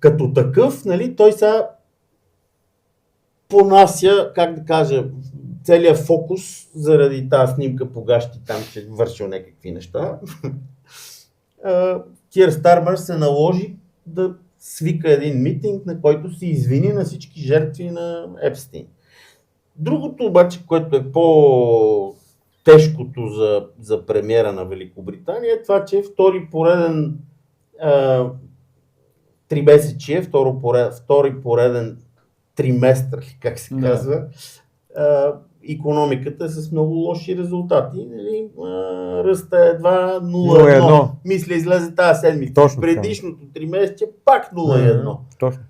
като такъв, нали, той сега понася, как да кажа, целият фокус заради тази снимка по гащи там, че вършил някакви неща. Кир Стармер се наложи да свика един митинг, на който се извини на всички жертви на Епстин. Другото обаче, което е по-тежкото за премиера на Великобритания, е това, че втори пореден тримесечие, втори пореден триместър, как се казва, икономиката е с много лоши резултати. Нали? Ръста е едва 0,1. Мисля, излезе тази седмица. Точно, предишното тримесечие пак 0,1. Точно.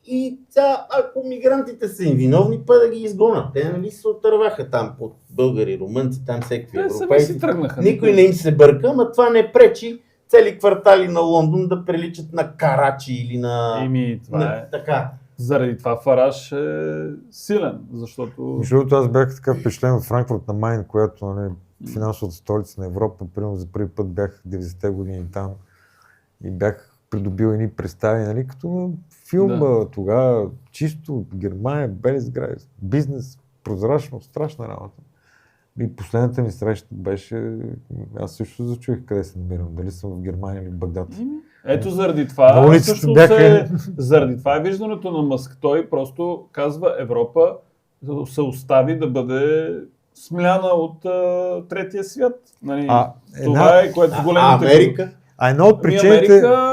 И сега, ако мигрантите са им виновни, па да ги изгонят. Те нали се отърваха там под българи, румънци, там всеки европейци. Никой не им се бърка, но това не пречи цели квартали на Лондон да приличат на Карачи или на... така. Заради това Фараш е силен, защото... Защото аз бях така впечатлен в Франкфурт на Майн, която е финансовата столица на Европа. Примерно за първи път бях 90-те години там и бях придобил едни представи, нали, като на филма тогава, чисто Германия, бели сгради, бизнес, прозрачно, страшна работа. И последната ми среща беше, аз също зачуих къде се намирам, дали съм в Германия или в Багдад. Ето заради това, заради това е виждането на Мъск. Той просто казва Европа се остави да бъде смляна от третия свят. Нали, това е което големите... Америка? Една от причините... Америка,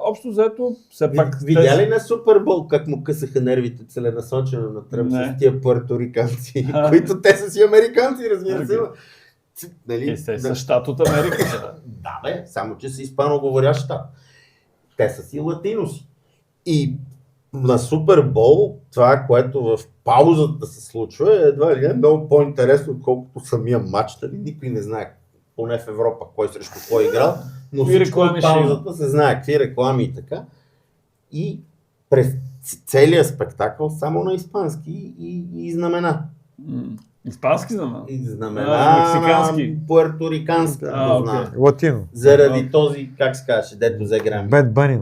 общо взето, все пак... Видя ли на Супербол как му късаха нервите целенасочено на Тръмп с тия пуерториканци, които те са си американци, разбира се. Нали, са щат от Америка. Да бе, само че са испаноговорящ щат. те са си латиноси. И на Супербол, това, което в паузата се случва, е едва ли не много по-интересно, отколкото самия матч. Никой не знае, поне в Европа, кой срещу кой играл, но всичко от паузата се знае какви реклами и така. И през целият спектакъл само на испански и знамена. Испански знамена? И знамена мексикански. Пуерторикански. Okay. Латино. Заради този, как се казваше, дето за Грами. Бед Бъни.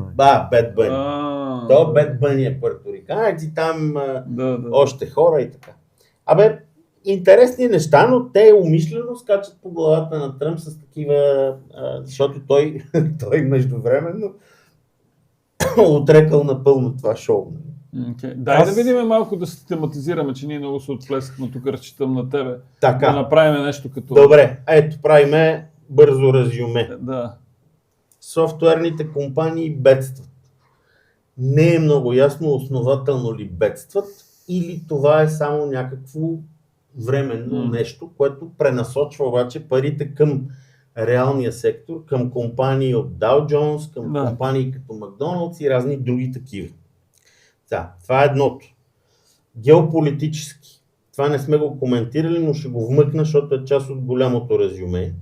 Бед Бъни. То Бед Бъни е пуерториканец и там още хора и така. Интересни неща, но те умишлено скачат по главата на Тръмп с такива, защото той междувременно отрекал напълно това шоу. Okay. Дай да видим малко да систематизираме, че ние много се отплескахме, тук разчитам на тебе. Така. Да направим нещо като... Добре, ето правиме бързо резюме. Да. Софтуерните компании бедстват. Не е много ясно основателно ли бедстват или това е само някакво временно нещо, което пренасочва обаче парите към реалния сектор, към компании от Dow Jones, към компании като Макдоналдс и разни други такива. Това е едното. Геополитически. Това не сме го коментирали, но ще го вмъкна, защото е част от голямото резюме.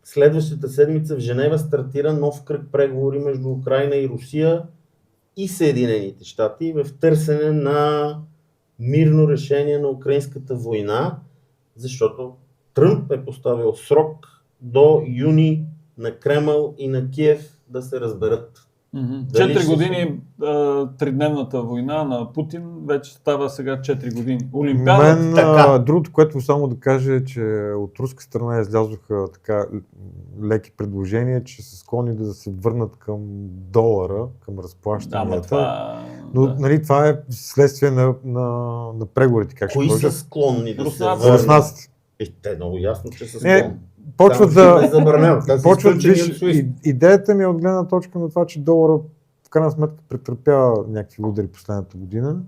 Следващата седмица в Женева стартира нов кръг преговори между Украйна и Русия и Съединените щати в търсене на мирно решение на украинската война, защото Тръмп е поставил срок до юни на Кремъл и на Киев да се разберат. 4 години тридневната война на Путин вече става сега 4 години. Олимпиадата. Другото, което само да кажа е, че от руска страна излязоха така леки предложения, че са склонни да се върнат към долара, към разплащанията. Но нали, това е следствие на преговорите. Кои са склонни да се върнат? Руснаците. Те много ясно, че са склонни. Почват идеята ми е от гледна точка на това, че долара в крайна сметка претърпява някакви удари последната година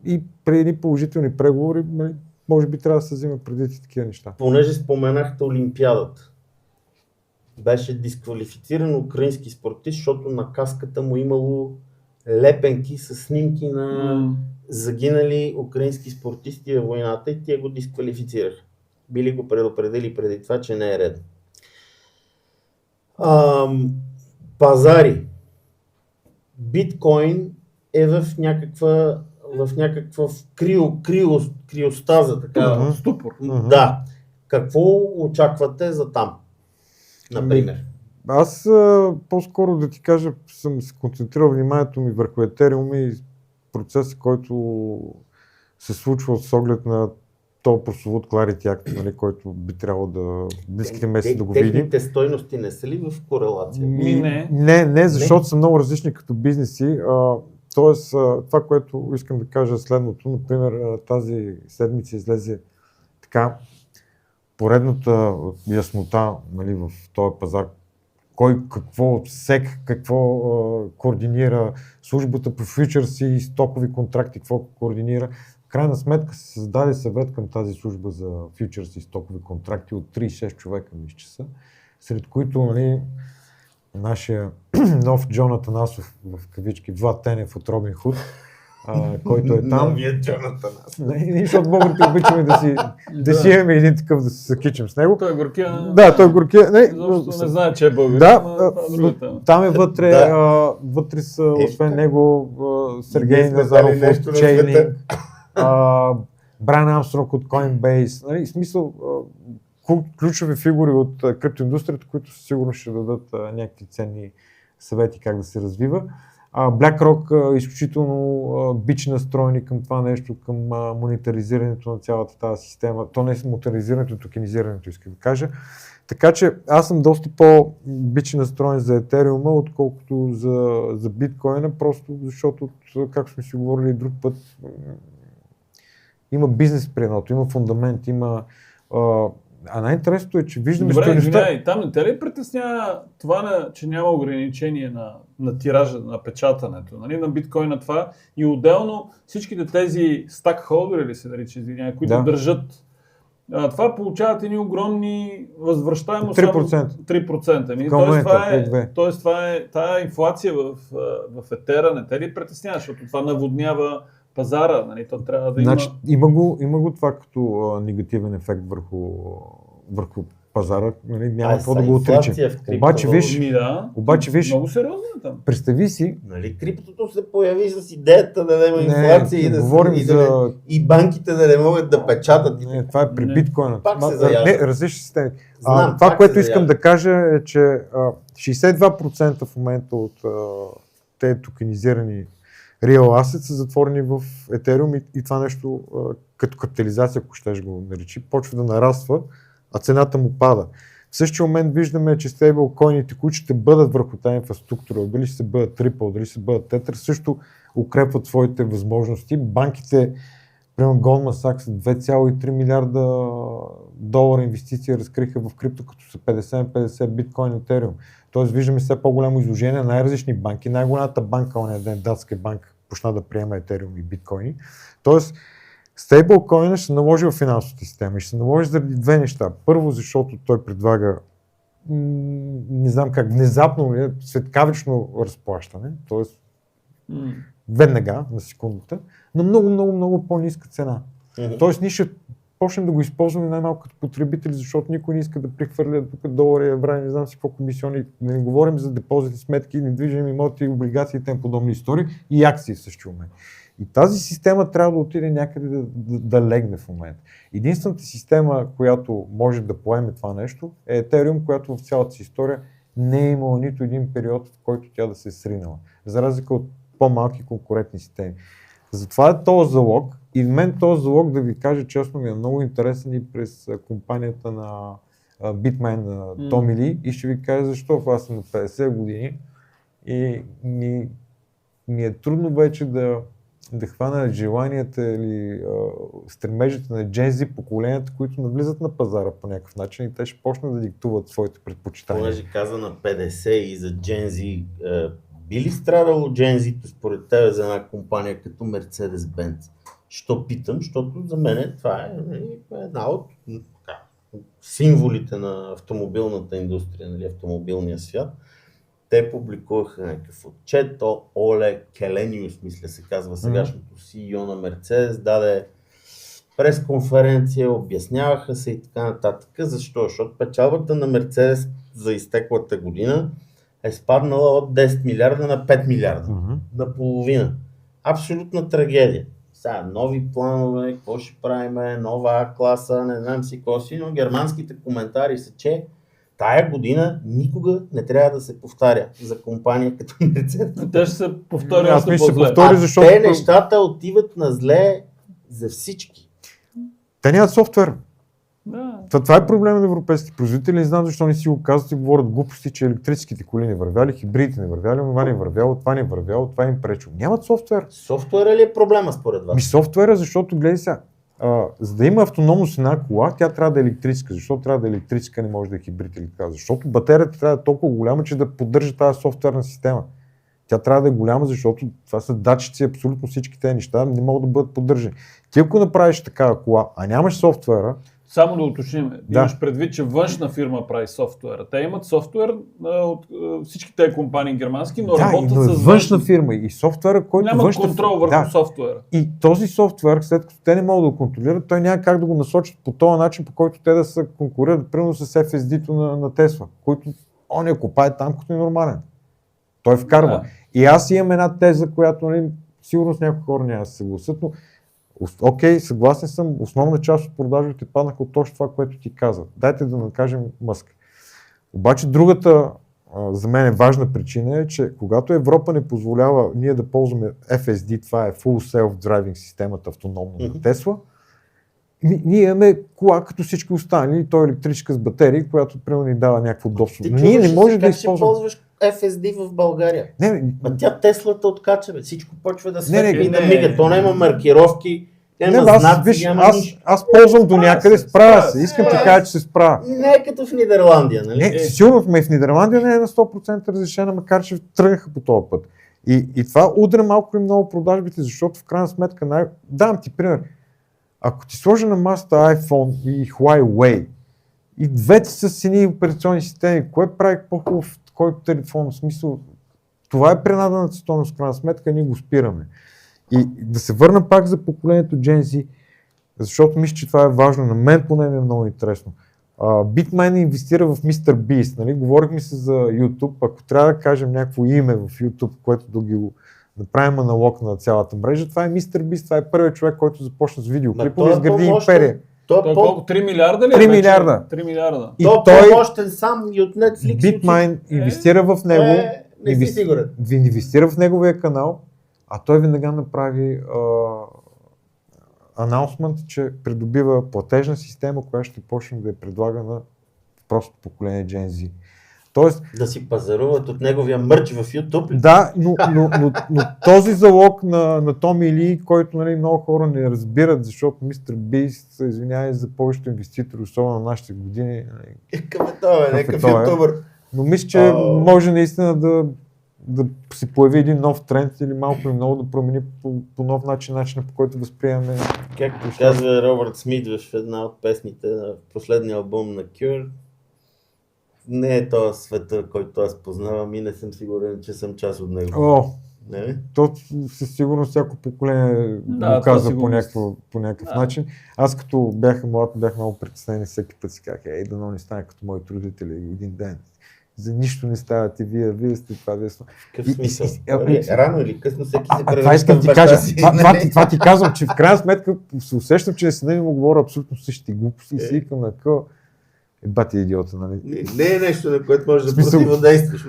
и при едни положителни преговори може би трябва да се взима предвид и такива неща. Понеже споменахте Олимпиадата, беше дисквалифициран украински спортист, защото на каската му имало лепенки с снимки на загинали украински спортисти във войната и тия го дисквалифицираха. Били го предупредили преди това, че не е редно. Пазари. Биткоин е в някаква криостаза, така. Ступор. Да. Какво очаквате за там, например? Аз по-скоро да ти кажа, съм се концентрирал вниманието ми върху Етериум и процеса, който се случва с оглед на то прословут Clarity Act, нали, който би трябвало да близките месеци да го видим. Техните стойности не са ли в корелация? Не, защото са много различни като бизнеси. Тоест, това, което искам да кажа следното, например, тази седмица излезе така поредната яснота, нали, в този пазар, кой какво, какво координира, службата по фьючерси и стокови контракти, какво координира. В крайна сметка се създаде съвет към тази служба за фьючерси и стокови контракти от 36 човека, мисля, че са, сред които, нали, нашия нов Джон Атанасов, в кавички, Влад Тенев от Робин Худ, който е там. Новият Джон Атанасов. Защото българите обичаме да си имаме един такъв, да се съкичим с него. Той е горкия. Да, той е горкия. Не знае, че е българин. Да, там е вътре, вътре са, освен него, Сергей Назаров от Chainlink, Брайан Армстронг от Coinbase. Нали, в смисъл, ключови фигури от криптоиндустрията, които със сигурност ще дадат някакви ценни съвети как да се развива. BlackRock изключително бич настроени към това нещо, към монетаризирането на цялата тази система. То не е монетаризирането, токенизирането, искам да кажа. Така че аз съм доста по-бич настроен за Етериума, отколкото за биткоина, просто защото, както сме си говорили друг път, има бизнес при едното, има фундамент, има... А най-интересното е, че виждаме стойността. Там не те ли притеснява това, че няма ограничение на тиража, на печатането, нали, на биткоина това и отделно всичките тези стакхолдери, или се нарича, които държат това получават едни огромни възвръщаемост. 3%. 3%. Към момента, Тоест това е тая инфлация в етера, не те ли притеснява, защото това наводнява пазара, нали? То трябва да има... Значи, има го това като негативен ефект върху пазара, нали, няма какво да го отрича. Обаче виж, много сериозно е там. Представи си, нали, криптото се появи с идеята да няма инфлация и банките да не могат да печатат. Не, това е при биткоина. Не, различни системи. Това, което искам да кажа е, че 62% в момента от тези токенизирани real assets са затворени в Ethereum и това нещо като капитализация, ако щеш го наричи, почва да нараства, а цената му пада. В същия момент виждаме, че стейблкоините, които ще бъдат върху тази инфраструктура, дали ще бъдат Ripple, дали ще бъдат Tether, също укрепват своите възможности. Банките, примерно Goldman Sachs, 2,3 милиарда долара инвестиции разкриха в крипто, като са 50-50 биткоин и Ethereum. Тоест виждаме все по-голямо изложение на най-различни банки. Най-голямата банка, оня ден, датска банка, почна да приема Ethereum и биткоини. Тоест, стейблкоинът ще се наложи в финансовата система и ще се наложи заради две неща. Първо, защото той предлага, не знам как, внезапно ли, светкавично разплащане, т.е. веднага, на секундата, на много по-ниска цена. Тоест, ние ще почнем да го използваме най-малко като потребители, защото никой не иска да прехвърля тук долари, евро, не знам си какво комисиони. Не говорим за депозити, сметки, недвижими имоти, облигации и тем подобни истории и акции в същия момент. И тази система трябва да отиде някъде да легне в момента. Единствената система, която може да поеме това нещо, е Ethereum, която в цялата си история не е имала нито един период, в който тя да се е сринала. За разлика от по-малки конкурентни системи. Затова е този залог. И в мен този залог, да ви кажа честно, ми е много интересен и през компанията на Bitmain на Tommy Lee и ще ви кажа защо. Аз съм на 50 години и ми е трудно вече да хвана желанията или стремежите на Gen Z поколенията, които навлизат на пазара по някакъв начин и те ще почнат да диктуват своите предпочитания. Понеже каза на 50 и за Gen Z, би ли страдало Gen Z според тебе за една компания като Mercedes-Benz? Що питам? Защото за мен това е една от символите на автомобилната индустрия, нали, автомобилния свят. Те публикуваха някакъв отчет, Оле Келениус, мисля се казва сегашното CEO на Мерцедес, даде пресконференция, обясняваха се и така нататък. Защо? Защото печалбата на Мерцедес за изтеклата година е спаднала от 10 милиарда на 5 милиарда. Наполовина. Абсолютна трагедия. Сега, нови планове, какво ще правим, нова А-класа, не знам си какво си, но германските коментари са, че тая година никога не трябва да се повтаря за компания като Мерцедес. Те ще се повтори още по-зле. Те нещата отиват на зле за всички. Те нямат софтуер. Да. Това е проблем на европейските производители. Не знам защо не си го казват и говорят глупости, че електрическите коли не вървяли, хибридите не вървяли, това не вървяло, това не вървяло, това им пречило. Нямат софтуер. Софтуера ли е проблема според вас? Софтуера, защото гледай сега, за да има автономност една кола, тя трябва да е електрическа. Защо трябва да е електрическа, не може да е хибрид или така? Защото батерията трябва да е толкова голяма, че да поддържа тази софтуерна система. Тя трябва да е голяма, защото това са датчици, абсолютно всички тези неща не могат да бъдат поддържани. Ти ако направиш такава кола, а нямаш софтуера. Само да уточним, имаш предвид, че външна фирма прави софтуера. Те имат софтуер от всички тези компании германски, но работят с външна фирма и софтуера, който нямат контрол върху софтуера. И този софтуер, след като те не могат да го контролират, той няма как да го насочат по този начин, по който те да се конкурират, примерно с FSD-то на Тесла, който он я копае там, като е нормален. Той вкарва. Да. И аз имам една теза, която сигурно с някои хора няма да се съгласят, но окей, съгласен съм, основна част от продажите паднаха от точно това, което ти каза. Дайте да накажем Мъск. Обаче другата за мен важна причина е, че когато Европа не позволява ние да ползваме FSD, това е Full Self-Driving системата автономно на Тесла, ние имаме кола като всички останали, той е електрическа с батерии, която примерно ни дава някакво удобство. Ние не можем да използваме. Ползваш FSD в България. Тя Теслата откача, всичко почва да светли и да мига. То няма маркировки, няма знаци, аз ползвам до някъде, справя се. Искам да кажа, че се справя. Не е като в Нидерландия, нали? Сигурно в Нидерландия не е на 100% разрешена, макар че тръгнаха по този път. И това удря малко и много продажбите, защото в крайна сметка, давам ти пример. ако ти сложа на масата iPhone и Huawei, и двете са с едни операционни системи, кое прави по-хубав който телефон? В смисъл, това е принадената стойност, в крайна сметка, ние го спираме. И да се върна пак за поколението Gen Z, защото мисля, че това е важно. На мен поне ми е много интересно. Bitmain инвестира в MrBeast, нали? Говорихме се за YouTube. Ако трябва да кажем някакво име в YouTube, което да ги направим аналог на цялата мрежа, това е MrBeast, това е първият човек, който започна с видеоклипове и изгради империя. Той е колко? 3 милиарда ли? 3 милиарда. 3 милиарда. И той е по-мощен сам и от Netflix. Bitmain инвестира в него, Не си сигурен. инвестира в неговия канал, а той веднага направи анонсмент, че придобива платежна система, която ще почне да я предлага на просто поколение Gen Z. Тоест, Да си пазаруват от неговия мърч в YouTube. да, но този залог на Томи Ли, който, нали, много хора не разбират, защото MrBeast, извинявай за повечето инвеститори, особено на нашите години. Нали, Някакъв ютубър. но мисля, че може наистина да се появи един нов тренд или малко или много да промени по нов начина, по който възприемаме. Както казва Робърт Смит в една от песните на последния албум на Cure, не е този света, който аз познавам и не съм сигурен, че съм част от него. Не? То със сигурност всяко поколение го казва по някакъв начин. Аз като бях млад, бях много притеснен, всеки път си казах, дано не стане като моите родители един ден. За нищо не ставате, вие сте това десно. Какъв смисъл? Рано или късно всеки се това искам ти кажа. Това ти казвам, че в крайна сметка се усещам, че сина ми му говоря абсолютно същите глупости и си викам на къл. Бати идиота, нали? Не е нещо, на което можеш да противодействаш.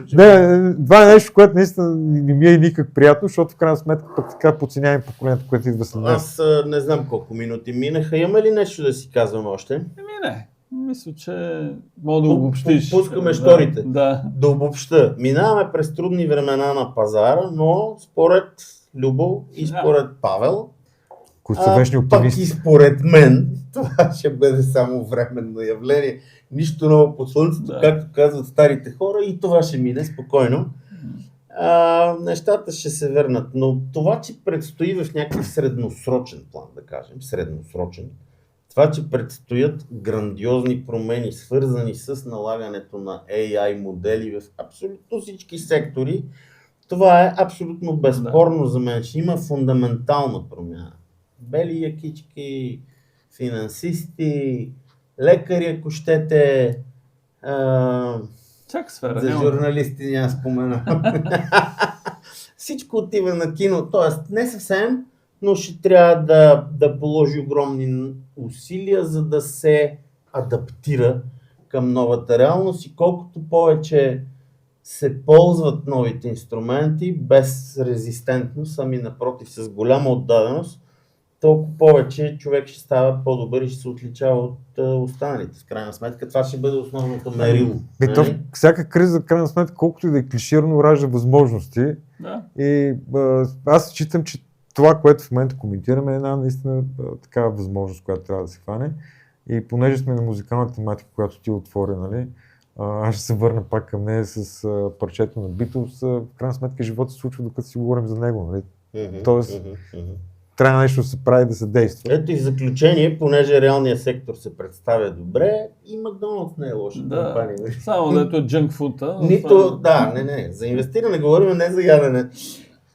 Това е нещо, което наистина не ми е никак приятно, защото в крайна сметка пък така подценяваме поколението, което идва след нас. Аз не знам колко минути минаха. Има ли нещо да си казвам още? Не. Мисля, че мога да обобщиш. Пускаме шторите. Да. Да обобща. Минаваме през трудни времена на пазара, но според Любо и според Павел, които са вечни оптимисти. Пък и според мен, това ще бъде само временно явление. Нищо ново под слънцето, както казват старите хора, и това ще мине спокойно. Нещата ще се върнат, но това, че предстои в някакъв средносрочен план, да кажем, това, че предстоят грандиозни промени, свързани с налагането на AI модели в абсолютно всички сектори, това е абсолютно безспорно за мен. Ще има фундаментална промяна. Бели якички, финансисти, лекари, ако щете, за журналисти няма споменам. Всичко отива на кино, т.е. не съвсем, но ще трябва да положи огромни усилия, за да се адаптира към новата реалност и колкото повече се ползват новите инструменти без резистентност, ами напротив с голяма отдаденост, толкова повече човек ще става по-добър и ще се отличава от останалите. В крайна сметка това ще бъде основното мерило. Всяка криза, в крайна сметка, колкото и да е клиширано, ражда възможности. Да. И аз считам, че това, което в момента коментираме, е една наистина такава възможност, която трябва да се хване. И понеже сме на музикална тематика, която ти отвори, нали, аз ще се върна пак към нея с парчето на Beatles. В крайна сметка живота се случва, докато си говорим за него. Нали? Тоест, трябва нещо да се прави, да се действа. Ето и в заключение, понеже реалният сектор се представя добре, и Макдоналдс не е лоша компания. Само дето е junk food. Нито, не. За инвестиране говорим, не за ядене.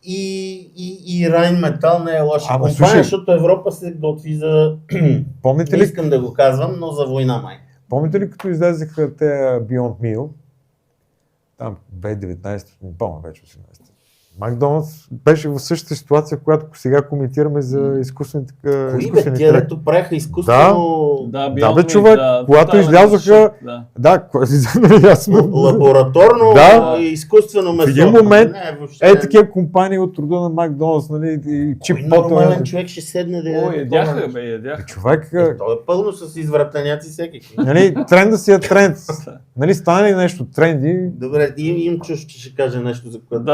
И Rheinmetall не е лоша компания, защото Европа се готви за... Помните не искам да го казвам, но за война май. Помните ли като излезеха те Beyond Meal? Там 2019, не помня вече 18. Макдоналдс беше в същата ситуация, която сега коментираме за изкуствените... Кои бе, тия дето правиха изкуствено... Да, бе, човек, когато излязоха... Лабораторно изкуствено месо. В един момент такива компании от рода на Макдоналдс, нали, и чипота... Нормален човек ще седне да... Ядяха. Човек... Той е пълно с извратеняци всеки. Тренда си е тренд. Нали, стане ли нещо тренди? Добре, им чуш, че ще каже нещо, за което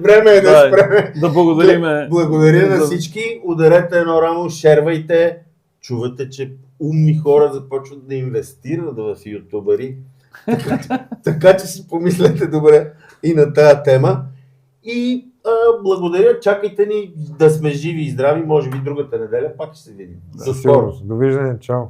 време е да спреме. Да благодариме. Благодаря на всички. Ударете едно рамо, шервайте. Чувате, че умни хора започват да инвестират в ютубъри. Така че си помислете добре и на тази тема. И Благодаря, чакайте ни да сме живи и здрави, може би другата неделя пак ще се видим. Със сигурност. Довиждане, чао.